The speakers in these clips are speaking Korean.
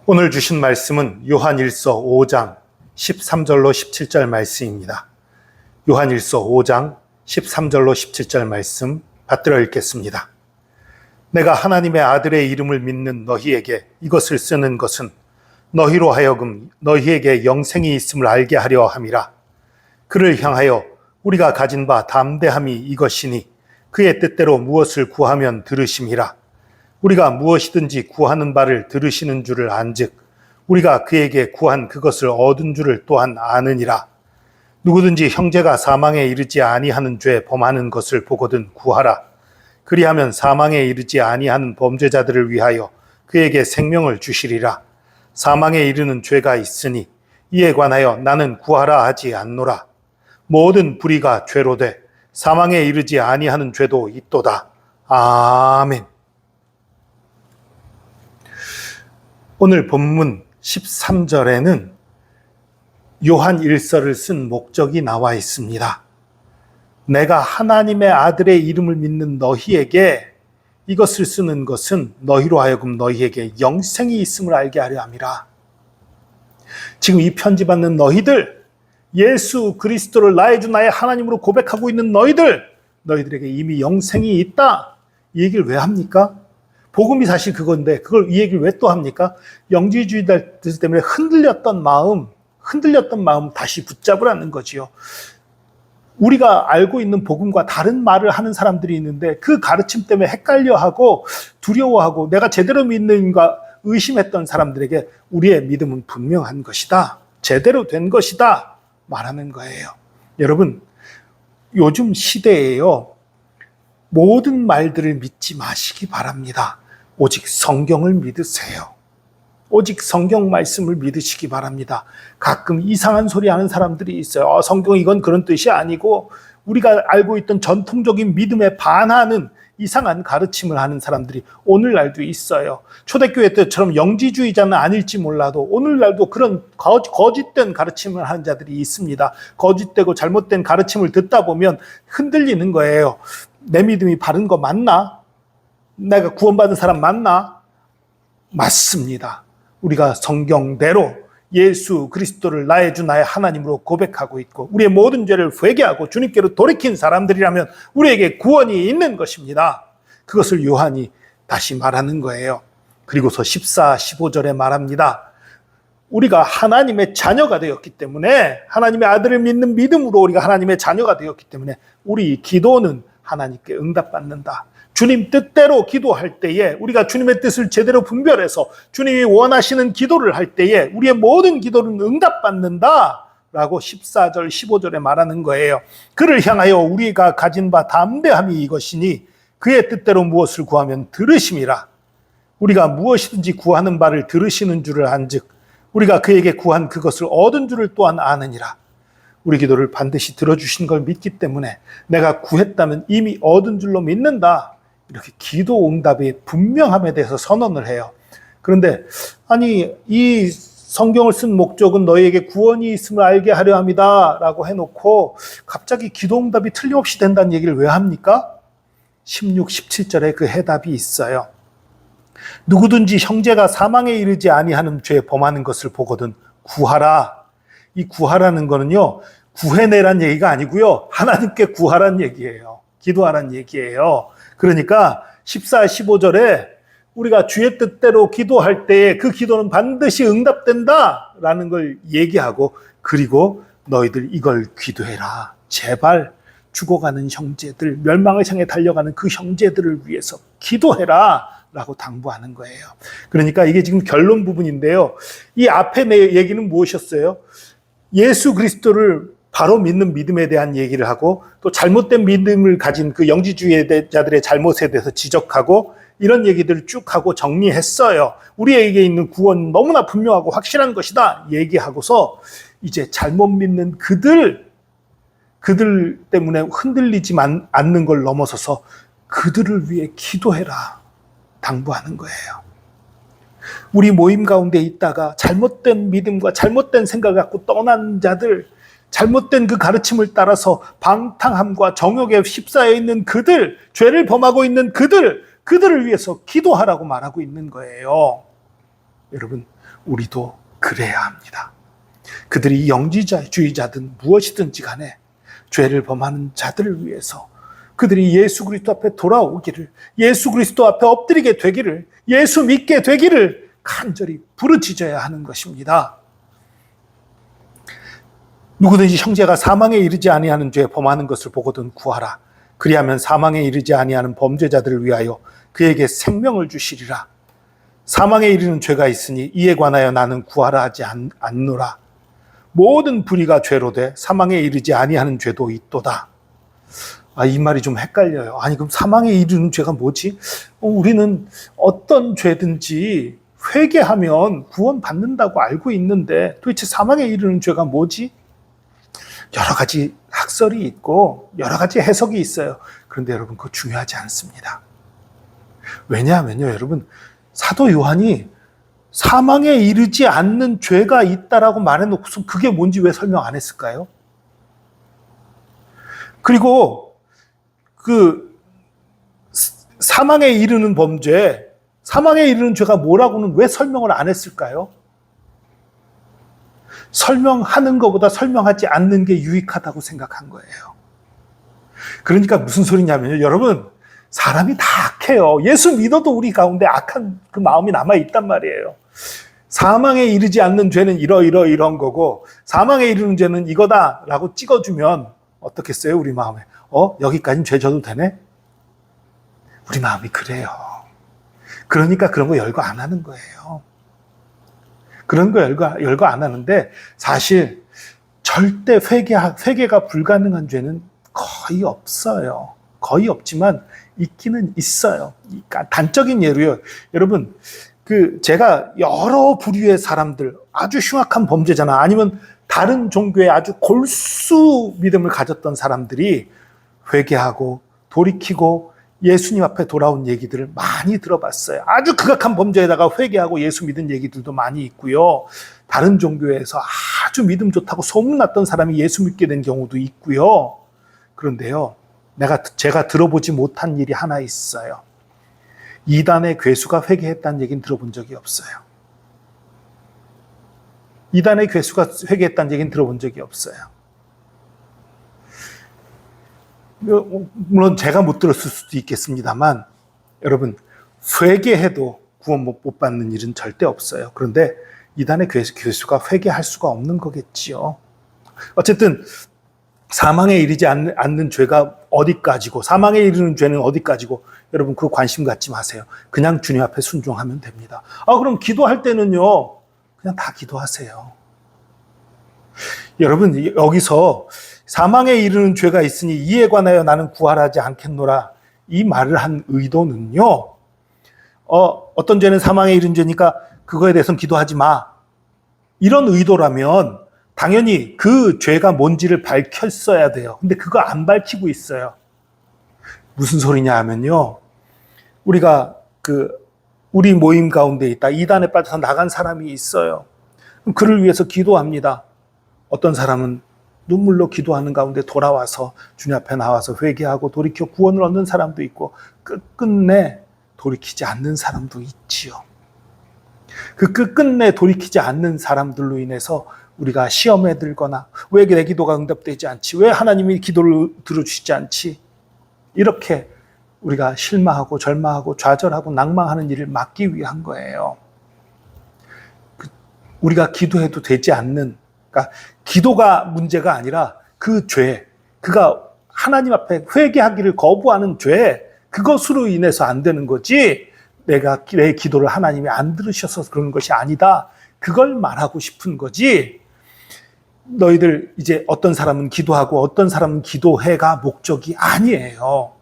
오늘 주신 말씀은 요한일서 5장 13절로 17절 말씀입니다. 요한일서 5장 13절로 17절 말씀 받들어 읽겠습니다. 내가 하나님의 아들의 이름을 믿는 너희에게 이것을 쓰는 것은 너희로 하여금 너희에게 영생이 있음을 알게 하려 함이라. 그를 향하여 우리가 가진 바 담대함이 이것이니 그의 뜻대로 무엇을 구하면 들으심이라. 우리가 무엇이든지 구하는 바를 들으시는 줄을 안즉 우리가 그에게 구한 그것을 얻은 줄을 또한 아느니라. 누구든지 형제가 사망에 이르지 아니하는 죄 범하는 것을 보거든 구하라. 그리하면 사망에 이르지 아니하는 범죄자들을 위하여 그에게 생명을 주시리라. 사망에 이르는 죄가 있으니 이에 관하여 나는 구하라 하지 않노라. 모든 불의가 죄로 돼 사망에 이르지 아니하는 죄도 있도다. 아멘. 오늘 본문 13절에는 요한 일서를 쓴 목적이 나와 있습니다. 내가 하나님의 아들의 이름을 믿는 너희에게 이것을 쓰는 것은 너희로 하여금 너희에게 영생이 있음을 알게 하려 함이라. 지금 이 편지 받는 너희들, 예수 그리스도를 나의 주 나의 하나님으로 고백하고 있는 너희들에게 이미 영생이 있다. 이 얘기를 왜 합니까? 복음이 사실 그건데 그걸 이 얘기를 왜 또 합니까? 영지주의들 때문에 흔들렸던 마음 다시 붙잡으라는 거지요. 우리가 알고 있는 복음과 다른 말을 하는 사람들이 있는데 그 가르침 때문에 헷갈려하고 두려워하고 내가 제대로 믿는가 의심했던 사람들에게 우리의 믿음은 분명한 것이다. 제대로 된 것이다. 말하는 거예요. 여러분, 요즘 시대에요. 모든 말들을 믿지 마시기 바랍니다. 오직 성경을 믿으세요. 오직 성경 말씀을 믿으시기 바랍니다. 가끔 이상한 소리 하는 사람들이 있어요. 성경 이건 그런 뜻이 아니고 우리가 알고 있던 전통적인 믿음에 반하는 이상한 가르침을 하는 사람들이 오늘날도 있어요. 초대교회 때처럼 영지주의자는 아닐지 몰라도 오늘날도 그런 거짓된 가르침을 하는 자들이 있습니다. 거짓되고 잘못된 가르침을 듣다 보면 흔들리는 거예요. 내 믿음이 바른 거 맞나? 내가 구원받은 사람 맞나? 맞습니다. 우리가 성경대로 예수 그리스도를 나의 주 나의 하나님으로 고백하고 있고 우리의 모든 죄를 회개하고 주님께로 돌이킨 사람들이라면 우리에게 구원이 있는 것입니다. 그것을 요한이 다시 말하는 거예요. 그리고서 14, 15절에 말합니다. 우리가 하나님의 자녀가 되었기 때문에 하나님의 아들을 믿는 믿음으로 우리가 하나님의 자녀가 되었기 때문에 우리 기도는 하나님께 응답받는다. 주님 뜻대로 기도할 때에 우리가 주님의 뜻을 제대로 분별해서 주님이 원하시는 기도를 할 때에 우리의 모든 기도는 응답받는다 라고 14절 15절에 말하는 거예요. 그를 향하여 우리가 가진 바 담대함이 이것이니 그의 뜻대로 무엇을 구하면 들으심이라. 우리가 무엇이든지 구하는 바를 들으시는 줄을 안즉 우리가 그에게 구한 그것을 얻은 줄을 또한 아느니라. 우리 기도를 반드시 들어주신 걸 믿기 때문에 내가 구했다면 이미 얻은 줄로 믿는다. 이렇게 기도 응답의 분명함에 대해서 선언을 해요. 그런데 아니 이 성경을 쓴 목적은 너희에게 구원이 있음을 알게 하려 함이다 라고 해놓고 갑자기 기도 응답이 틀림없이 된다는 얘기를 왜 합니까? 16, 17절에 그 해답이 있어요. 누구든지 형제가 사망에 이르지 아니하는 죄 범하는 것을 보거든 구하라. 이 구하라는 거는요, 구해내란 얘기가 아니고요, 하나님께 구하란 얘기예요. 기도하란 얘기예요. 그러니까 14, 15절에 우리가 주의 뜻대로 기도할 때에 그 기도는 반드시 응답된다 라는 걸 얘기하고 그리고 너희들 이걸 기도해라. 제발 죽어가는 형제들, 멸망을 향해 달려가는 그 형제들을 위해서 기도해라 라고 당부하는 거예요. 그러니까 이게 지금 결론 부분인데요. 이 앞에 내 얘기는 무엇이었어요? 예수 그리스도를 바로 믿는 믿음에 대한 얘기를 하고 또 잘못된 믿음을 가진 그 영지주의자들의 잘못에 대해서 지적하고 이런 얘기들을 쭉 하고 정리했어요. 우리에게 있는 구원 너무나 분명하고 확실한 것이다 얘기하고서 이제 잘못 믿는 그들 때문에 흔들리지 않는 걸 넘어서서 그들을 위해 기도해라 당부하는 거예요. 우리 모임 가운데 있다가 잘못된 믿음과 잘못된 생각을 갖고 떠난 자들, 잘못된 그 가르침을 따라서 방탕함과 정욕에 휩싸여 있는 그들, 죄를 범하고 있는 그들을 위해서 기도하라고 말하고 있는 거예요. 여러분, 우리도 그래야 합니다. 그들이 영지주의자든 무엇이든지 간에 죄를 범하는 자들을 위해서 그들이 예수 그리스도 앞에 돌아오기를, 예수 그리스도 앞에 엎드리게 되기를, 예수 믿게 되기를 간절히 부르짖어야 하는 것입니다. 누구든지 형제가 사망에 이르지 아니하는 죄 범하는 것을 보거든 구하라. 그리하면 사망에 이르지 아니하는 범죄자들을 위하여 그에게 생명을 주시리라. 사망에 이르는 죄가 있으니 이에 관하여 나는 구하라 하지 않노라. 모든 불의가 죄로 돼 사망에 이르지 아니하는 죄도 있도다. 이 말이 좀 헷갈려요. 아니, 그럼 사망에 이르는 죄가 뭐지? 우리는 어떤 죄든지 회개하면 구원받는다고 알고 있는데 도대체 사망에 이르는 죄가 뭐지? 여러 가지 학설이 있고 여러 가지 해석이 있어요. 그런데 여러분, 그거 중요하지 않습니다. 왜냐하면요, 여러분, 사도 요한이 사망에 이르지 않는 죄가 있다라고 말해놓고서 그게 뭔지 왜 설명 안 했을까요? 그리고 그 사망에 이르는 범죄, 사망에 이르는 죄가 뭐라고는 왜 설명을 안 했을까요? 설명하는 것보다 설명하지 않는 게 유익하다고 생각한 거예요. 그러니까 무슨 소리냐면요, 여러분, 사람이 다 악해요. 예수 믿어도 우리 가운데 악한 그 마음이 남아있단 말이에요. 사망에 이르지 않는 죄는 이런 거고 사망에 이르는 죄는 이거다라고 찍어주면 어떻겠어요? 우리 마음에 여기까지는 죄 져도 되네? 우리 마음이 그래요. 그러니까 그런 거 열거 안 하는 거예요. 그런 거 열거 안 하는데, 사실 절대 회개가 불가능한 죄는 거의 없어요. 거의 없지만 있기는 있어요. 단적인 예로요, 여러분, 제가 여러 부류의 사람들, 아주 흉악한 범죄자나 아니면 다른 종교의 아주 골수 믿음을 가졌던 사람들이 회개하고 돌이키고 예수님 앞에 돌아온 얘기들을 많이 들어봤어요. 아주 극악한 범죄에다가 회개하고 예수 믿은 얘기들도 많이 있고요. 다른 종교에서 아주 믿음 좋다고 소문났던 사람이 예수 믿게 된 경우도 있고요. 그런데요, 제가 들어보지 못한 일이 하나 있어요. 이단의 괴수가 회개했다는 얘기는 들어본 적이 없어요. 이단의 괴수가 회개했다는 얘기는 들어본 적이 없어요. 물론 제가 못 들었을 수도 있겠습니다만, 여러분, 회개해도 구원 못 받는 일은 절대 없어요. 그런데 이단의 괴수가 회개할 수가 없는 거겠지요. 어쨌든 사망에 이르지 않는 죄가 어디까지고 사망에 이르는 죄는 어디까지고, 여러분, 그 관심 갖지 마세요. 그냥 주님 앞에 순종하면 됩니다. 그럼 기도할 때는요, 그냥 다 기도하세요. 여러분, 여기서 사망에 이르는 죄가 있으니 이에 관하여 나는 구하라 하지 않겠노라, 이 말을 한 의도는요, 어떤 죄는 사망에 이른 죄니까 그거에 대해서는 기도하지 마, 이런 의도라면 당연히 그 죄가 뭔지를 밝혔어야 돼요. 근데 그거 안 밝히고 있어요. 무슨 소리냐 하면요, 우리가 우리 모임 가운데 있다, 이단에 빠져서 나간 사람이 있어요. 그럼 그를 위해서 기도합니다. 어떤 사람은 눈물로 기도하는 가운데 돌아와서 주님 앞에 나와서 회개하고 돌이켜 구원을 얻는 사람도 있고, 끝끝내 돌이키지 않는 사람도 있지요. 그 끝끝내 돌이키지 않는 사람들로 인해서 우리가 시험에 들거나, 왜 내 기도가 응답되지 않지? 왜 하나님이 기도를 들어주시지 않지? 이렇게 우리가 실망하고 절망하고 좌절하고 낭망하는 일을 막기 위한 거예요. 우리가 기도해도 되지 않는, 그러니까 기도가 문제가 아니라 그 죄, 그가 하나님 앞에 회개하기를 거부하는 죄, 그것으로 인해서 안 되는 거지, 내 기도를 하나님이 안 들으셔서 그런 것이 아니다, 그걸 말하고 싶은 거지. 너희들 이제 어떤 사람은 기도하고 어떤 사람은 기도해가 목적이 아니에요.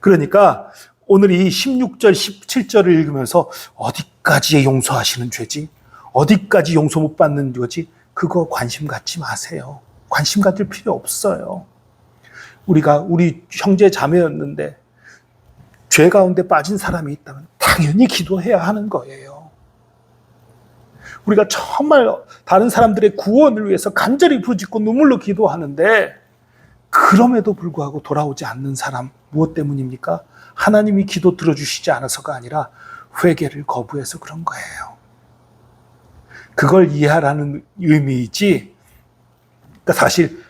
그러니까 오늘 이 16절, 17절을 읽으면서 어디까지 용서하시는 죄지? 어디까지 용서 못 받는 거지? 그거 관심 갖지 마세요. 관심 가질 필요 없어요. 우리 형제 자매였는데 죄 가운데 빠진 사람이 있다면 당연히 기도해야 하는 거예요. 우리가 정말 다른 사람들의 구원을 위해서 간절히 부르짖고 눈물로 기도하는데, 그럼에도 불구하고 돌아오지 않는 사람, 무엇 때문입니까? 하나님이 기도 들어주시지 않아서가 아니라 회개를 거부해서 그런 거예요. 그걸 이해하라는 의미이지, 그러니까 사실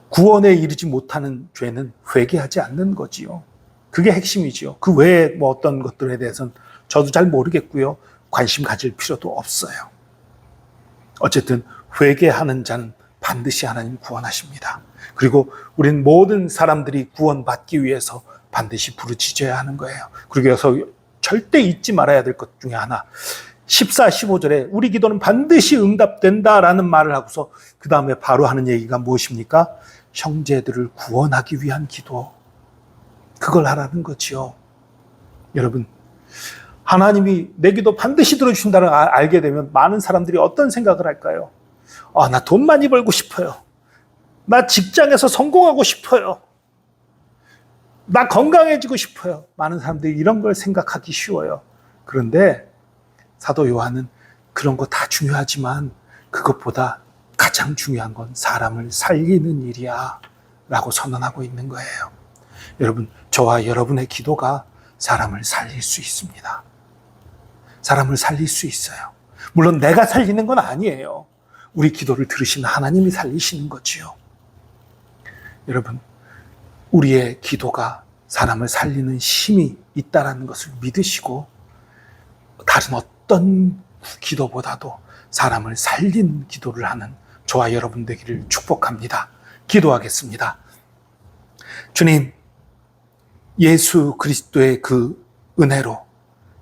구원에 이르지 못하는 죄는 회개하지 않는 거지요. 그게 핵심이지요. 그 외에 뭐 어떤 것들에 대해서는 저도 잘 모르겠고요. 관심 가질 필요도 없어요. 어쨌든 회개하는 자는 반드시 하나님 구원하십니다. 그리고 우리는 모든 사람들이 구원받기 위해서 반드시 부르짖어야 하는 거예요. 그래서 절대 잊지 말아야 될 것 중에 하나, 14, 15절에 우리 기도는 반드시 응답된다라는 말을 하고서 그 다음에 바로 하는 얘기가 무엇입니까? 형제들을 구원하기 위한 기도. 그걸 하라는 거지요. 여러분, 하나님이 내 기도 반드시 들어주신다는 걸 알게 되면 많은 사람들이 어떤 생각을 할까요? 나 돈 많이 벌고 싶어요. 나 직장에서 성공하고 싶어요. 나 건강해지고 싶어요. 많은 사람들이 이런 걸 생각하기 쉬워요. 그런데 사도 요한은 그런 거 다 중요하지만 그것보다 가장 중요한 건 사람을 살리는 일이야 라고 선언하고 있는 거예요. 여러분, 저와 여러분의 기도가 사람을 살릴 수 있습니다. 사람을 살릴 수 있어요. 물론 내가 살리는 건 아니에요. 우리 기도를 들으시는 하나님이 살리시는 거지요. 여러분, 우리의 기도가 사람을 살리는 힘이 있다는 것을 믿으시고 다른 어떤 기도보다도 사람을 살린 기도를 하는 저와 여러분 되기를 축복합니다. 기도하겠습니다. 주님, 예수 그리스도의 그 은혜로,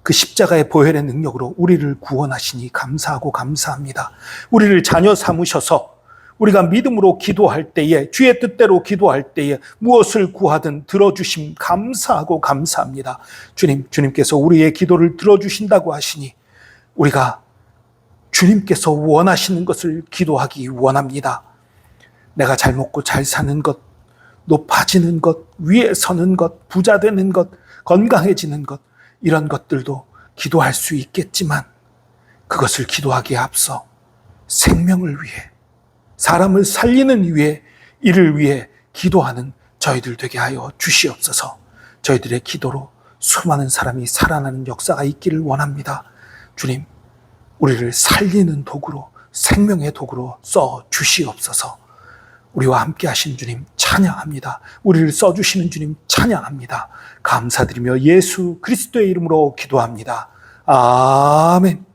그 십자가의 보혈의 능력으로 우리를 구원하시니 감사하고 감사합니다. 우리를 자녀 삼으셔서 우리가 믿음으로 기도할 때에, 주의 뜻대로 기도할 때에 무엇을 구하든 들어주심 감사하고 감사합니다. 주님께서 우리의 기도를 들어주신다고 하시니 우리가 주님께서 원하시는 것을 기도하기 원합니다. 내가 잘 먹고 잘 사는 것, 높아지는 것, 위에 서는 것, 부자 되는 것, 건강해지는 것, 이런 것들도 기도할 수 있겠지만 그것을 기도하기에 앞서 생명을 위해, 사람을 살리는 일을 위해 기도하는 저희들 되게 하여 주시옵소서. 저희들의 기도로 수많은 사람이 살아나는 역사가 있기를 원합니다. 주님, 우리를 살리는 도구로, 생명의 도구로 써 주시옵소서. 우리와 함께 하신 주님 찬양합니다. 우리를 써주시는 주님 찬양합니다. 감사드리며 예수 그리스도의 이름으로 기도합니다. 아멘.